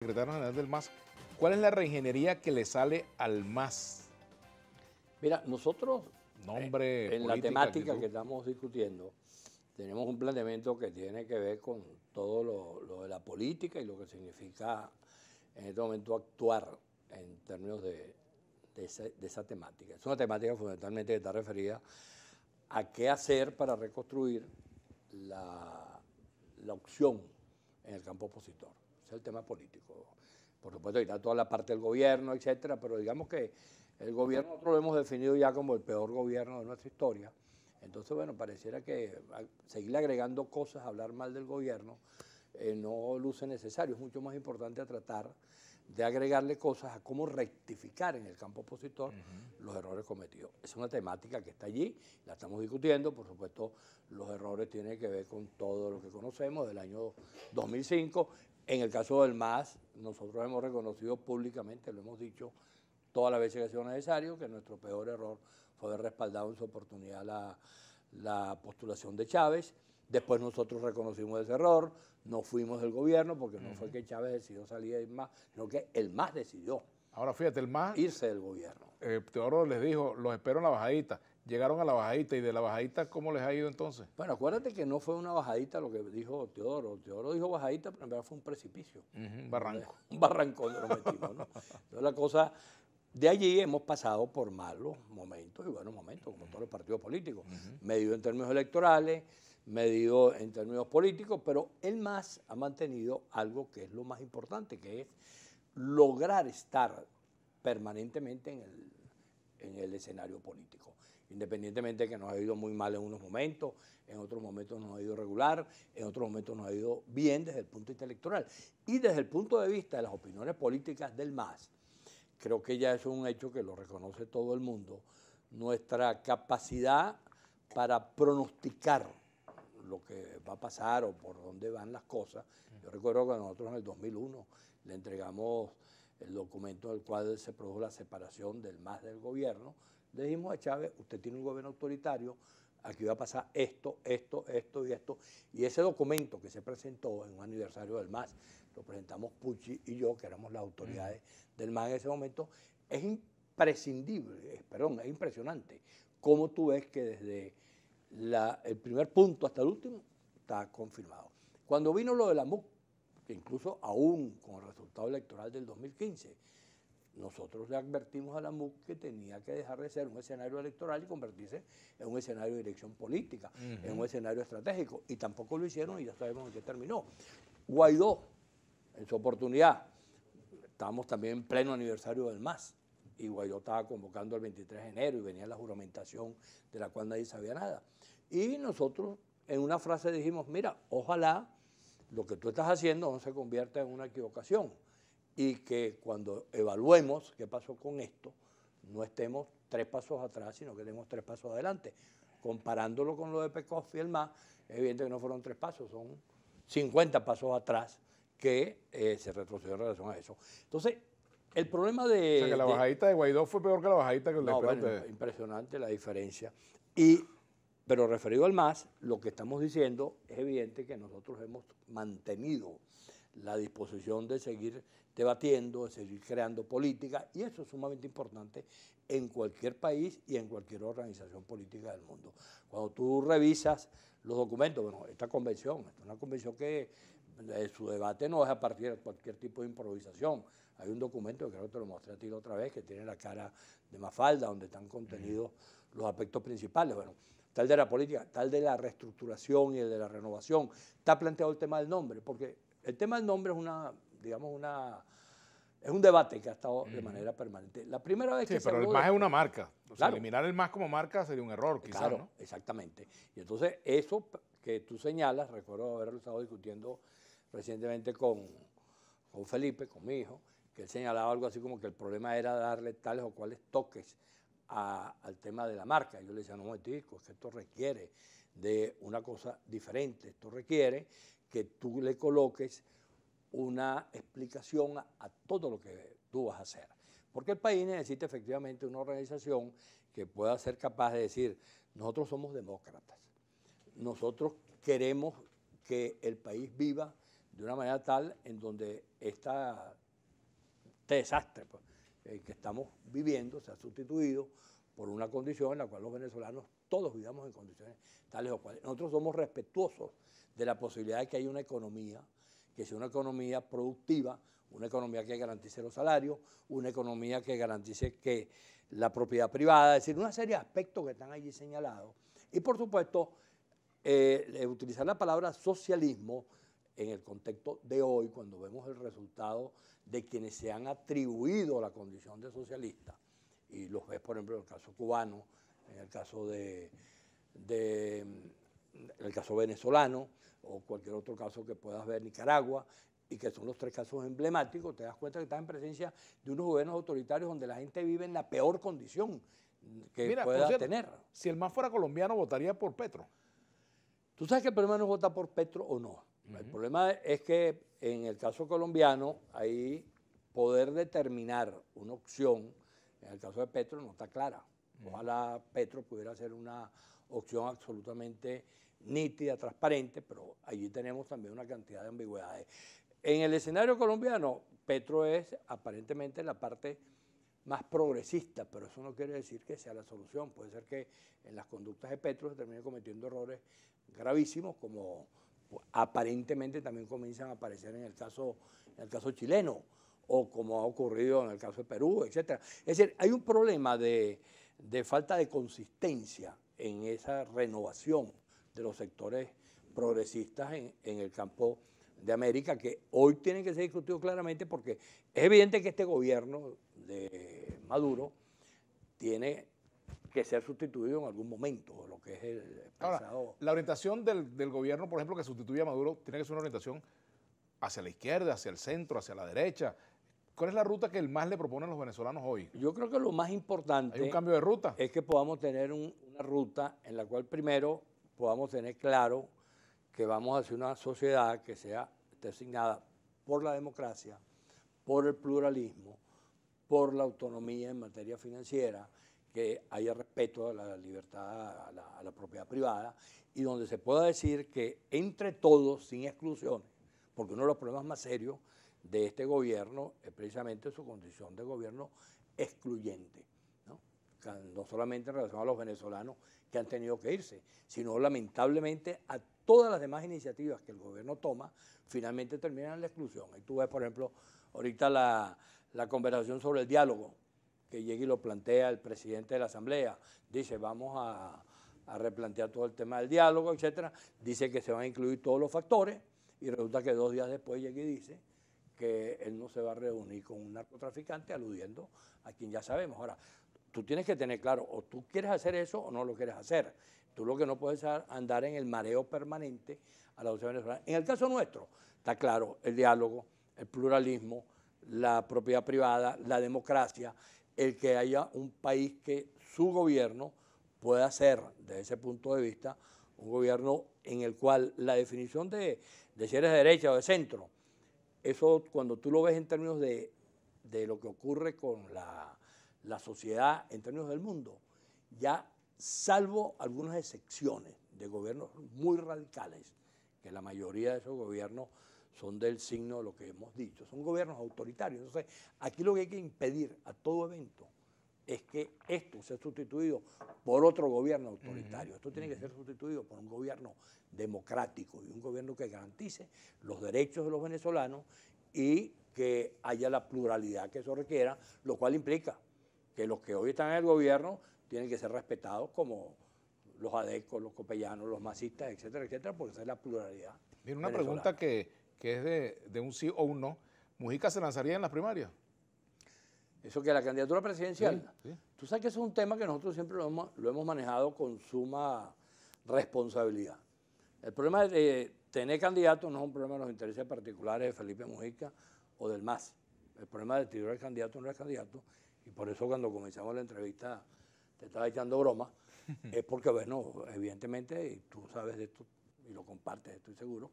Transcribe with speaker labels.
Speaker 1: Secretario general del MAS, ¿cuál es la reingeniería que le sale al MAS?
Speaker 2: Mira, nosotros
Speaker 1: Nombre,
Speaker 2: en la
Speaker 1: política,
Speaker 2: temática
Speaker 1: actitud.
Speaker 2: que estamos discutiendo, tenemos un planteamiento que tiene que ver con todo lo de la política y lo que significa en este momento actuar en términos de esa temática. Es una temática fundamentalmente que está referida a qué hacer para reconstruir la opción en el campo opositor. Ese es el tema político. Por supuesto, está toda la parte del gobierno, etcétera, pero digamos que el gobierno nosotros lo hemos definido ya como el peor gobierno de nuestra historia. Entonces, bueno, pareciera que seguirle agregando cosas, hablar mal del gobierno, no luce necesario. Es mucho más importante tratar de agregarle cosas a cómo rectificar en el campo opositor los errores cometidos. Es una temática que está allí, la estamos discutiendo, por supuesto los errores tienen que ver con todo lo que conocemos del año 2005. En el caso del MAS, nosotros hemos reconocido públicamente, lo hemos dicho todas las veces que ha sido necesario, que nuestro peor error fue haber respaldado en su oportunidad la postulación de Chávez. Después nosotros reconocimos ese error, no fuimos del gobierno porque no fue que Chávez decidió salir del MAS, sino que el MAS decidió
Speaker 1: Ahora fíjate, el MAS,
Speaker 2: irse del gobierno.
Speaker 1: Teodoro les dijo, los espero en la bajadita. Llegaron a la bajadita y de la bajadita, ¿cómo les ha ido entonces?
Speaker 2: Bueno, acuérdate que no fue una bajadita lo que dijo Teodoro. Teodoro dijo bajadita, pero en verdad fue un precipicio.
Speaker 1: Un barranco.
Speaker 2: Un barrancón donde nos metimos, ¿no? Entonces la cosa, de allí hemos pasado por malos momentos y buenos momentos, como todos los partidos políticos. Medido en términos electorales, medido en términos políticos, pero el MAS ha mantenido algo que es lo más importante, que es lograr estar permanentemente en el escenario político. Independientemente de que nos ha ido muy mal en unos momentos, en otros momentos nos ha ido regular, en otros momentos nos ha ido bien desde el punto de vista electoral. Y desde el punto de vista de las opiniones políticas del MAS, creo que ya es un hecho que lo reconoce todo el mundo, nuestra capacidad para pronosticar lo que va a pasar o por dónde van las cosas. Yo recuerdo que nosotros en el 2001 le entregamos el documento en el cual se produjo la separación del MAS del gobierno. Le dijimos a Chávez, usted tiene un gobierno autoritario, aquí va a pasar esto, esto, esto y esto. Y ese documento que se presentó en un aniversario del MAS, lo presentamos Pucci y yo, que éramos las autoridades del MAS en ese momento, es imprescindible, es impresionante cómo tú ves que desde el primer punto hasta el último está confirmado. Cuando vino lo de la MUC, que incluso aún con el resultado electoral del 2015, nosotros le advertimos a la MUC que tenía que dejar de ser un escenario electoral y convertirse en un escenario de dirección política, en un escenario estratégico, y tampoco lo hicieron y ya sabemos en qué terminó. Guaidó, en su oportunidad, estábamos también en pleno aniversario del MAS, y Guaidó estaba convocando el 23 de enero y venía la juramentación de la cual nadie sabía nada. Y nosotros en una frase dijimos, mira, ojalá lo que tú estás haciendo no se convierta en una equivocación y que cuando evaluemos qué pasó con esto, no estemos 3 pasos atrás, sino que estemos 3 pasos adelante. Comparándolo con lo de Pecoff y el MAS, es evidente que no fueron 3 pasos, son 50 pasos atrás que se retrocedió en relación a eso. Entonces, el problema de...
Speaker 1: O sea, que la bajadita de Guaidó fue peor que la bajadita que le
Speaker 2: No,
Speaker 1: esperó a
Speaker 2: bueno,
Speaker 1: ustedes.
Speaker 2: impresionante la diferencia. Pero referido al MAS, lo que estamos diciendo es evidente que nosotros hemos mantenido la disposición de seguir debatiendo, de seguir creando política, y eso es sumamente importante en cualquier país y en cualquier organización política del mundo. Cuando tú revisas los documentos, bueno, esta convención es una convención que su debate no es a partir de cualquier tipo de improvisación. Hay un documento, que creo que te lo mostré a ti la otra vez, que tiene la cara de Mafalda, donde están contenidos los aspectos principales. Bueno, tal de la política, tal de la reestructuración y el de la renovación. Está planteado el tema del nombre, porque el tema del nombre es es un debate que ha estado de manera permanente. La primera vez
Speaker 1: Sí,
Speaker 2: que se
Speaker 1: pero el
Speaker 2: habló
Speaker 1: MAS
Speaker 2: de
Speaker 1: es
Speaker 2: esto,
Speaker 1: una marca. O sea,
Speaker 2: claro,
Speaker 1: eliminar el MAS como marca sería un error, quizás,
Speaker 2: claro,
Speaker 1: ¿no?
Speaker 2: exactamente. Y entonces eso que tú señalas, recuerdo haberlo estado discutiendo recientemente con Felipe, con mi hijo, que él señalaba algo así como que el problema era darle tales o cuales toques al tema de la marca. Yo le decía, no, momentico, es que esto requiere de una cosa diferente, esto requiere que tú le coloques una explicación a todo lo que tú vas a hacer. Porque el país necesita efectivamente una organización que pueda ser capaz de decir, nosotros somos demócratas, nosotros queremos que el país viva de una manera tal en donde este desastre pues, que estamos viviendo se ha sustituido por una condición en la cual los venezolanos todos vivamos en condiciones tales o cuales. Nosotros somos respetuosos de la posibilidad de que haya una economía, que sea una economía productiva, una economía que garantice los salarios, una economía que garantice que la propiedad privada, es decir, una serie de aspectos que están allí señalados. Y por supuesto, utilizar la palabra socialismo en el contexto de hoy, cuando vemos el resultado de quienes se han atribuido la condición de socialista, y los ves, por ejemplo, en el caso cubano, en el caso en el caso venezolano, o cualquier otro caso que puedas ver, Nicaragua, y que son los tres casos emblemáticos, te das cuenta que estás en presencia de unos gobiernos autoritarios donde la gente vive en la peor condición que pueda tener.
Speaker 1: Si el MAS fuera colombiano, votaría por Petro.
Speaker 2: Tú sabes que el problema no es votar por Petro o no. El problema es que en el caso colombiano, ahí poder determinar una opción, en el caso de Petro, no está clara. Ojalá Petro pudiera ser una opción absolutamente nítida, transparente, pero allí tenemos también una cantidad de ambigüedades. En el escenario colombiano, Petro es aparentemente la parte más progresista, pero eso no quiere decir que sea la solución. Puede ser que en las conductas de Petro se termine cometiendo errores gravísimos, como aparentemente también comienzan a aparecer en el caso chileno, o como ha ocurrido en el caso de Perú, etc. Es decir, hay un problema de falta de consistencia en esa renovación de los sectores progresistas en el campo de América, que hoy tienen que ser discutidos claramente, porque es evidente que este gobierno de Maduro tiene que ser sustituido en algún momento, lo que es el
Speaker 1: Ahora,
Speaker 2: pasado.
Speaker 1: la orientación del gobierno, por ejemplo, que sustituye a Maduro, tiene que ser una orientación hacia la izquierda, hacia el centro, hacia la derecha. ¿Cuál es la ruta que el MAS le propone a los venezolanos hoy?
Speaker 2: Yo creo que lo más importante
Speaker 1: ¿Hay un cambio de ruta?
Speaker 2: es que podamos tener una ruta en la cual primero podamos tener claro que vamos hacia una sociedad que sea designada por la democracia, por el pluralismo, por la autonomía en materia financiera, que haya respeto a la libertad, a la propiedad privada, y donde se pueda decir que entre todos, sin exclusiones, porque uno de los problemas más serios de este gobierno es precisamente su condición de gobierno excluyente, no solamente en relación a los venezolanos que han tenido que irse, sino lamentablemente a todas las demás iniciativas que el gobierno toma, finalmente terminan en la exclusión. Ahí tú ves, por ejemplo, ahorita la conversación sobre el diálogo, que llega y lo plantea el presidente de la Asamblea, dice vamos a replantear todo el tema del diálogo, etcétera, dice que se van a incluir todos los factores, y resulta que 2 días después llega y dice que él no se va a reunir con un narcotraficante, aludiendo a quien ya sabemos. Ahora, tú tienes que tener claro, o tú quieres hacer eso o no lo quieres hacer. Tú lo que no puedes es andar en el mareo permanente a la sociedad venezolana. En el caso nuestro, está claro, el diálogo, el pluralismo, la propiedad privada, la democracia, el que haya un país que su gobierno pueda ser, desde ese punto de vista, un gobierno en el cual la definición de si eres de derecha o de centro, eso cuando tú lo ves en términos de lo que ocurre con la sociedad, en términos del mundo, ya salvo algunas excepciones de gobiernos muy radicales, que la mayoría de esos gobiernos son del signo de lo que hemos dicho, son gobiernos autoritarios. Entonces, aquí lo que hay que impedir a todo evento es que esto sea sustituido por otro gobierno autoritario. Esto tiene que ser sustituido por un gobierno democrático y un gobierno que garantice los derechos de los venezolanos y que haya la pluralidad que eso requiera, lo cual implica que los que hoy están en el gobierno tienen que ser respetados como los adecos, los copellanos, los masistas, etcétera, etcétera, porque esa es la pluralidad.
Speaker 1: Mira, una pregunta que es de un sí o un no. ¿Mujica se lanzaría en las primarias?
Speaker 2: Eso que la candidatura presidencial.
Speaker 1: Sí.
Speaker 2: Tú sabes que eso es un tema que nosotros siempre lo hemos manejado con suma responsabilidad. El problema de tener candidatos no es un problema de los intereses particulares de Felipe Mujica o del MAS. El problema de tirar el candidato no es candidato, y por eso cuando comenzamos la entrevista te estaba echando broma, es porque, bueno, evidentemente, y tú sabes de esto y lo compartes, estoy seguro,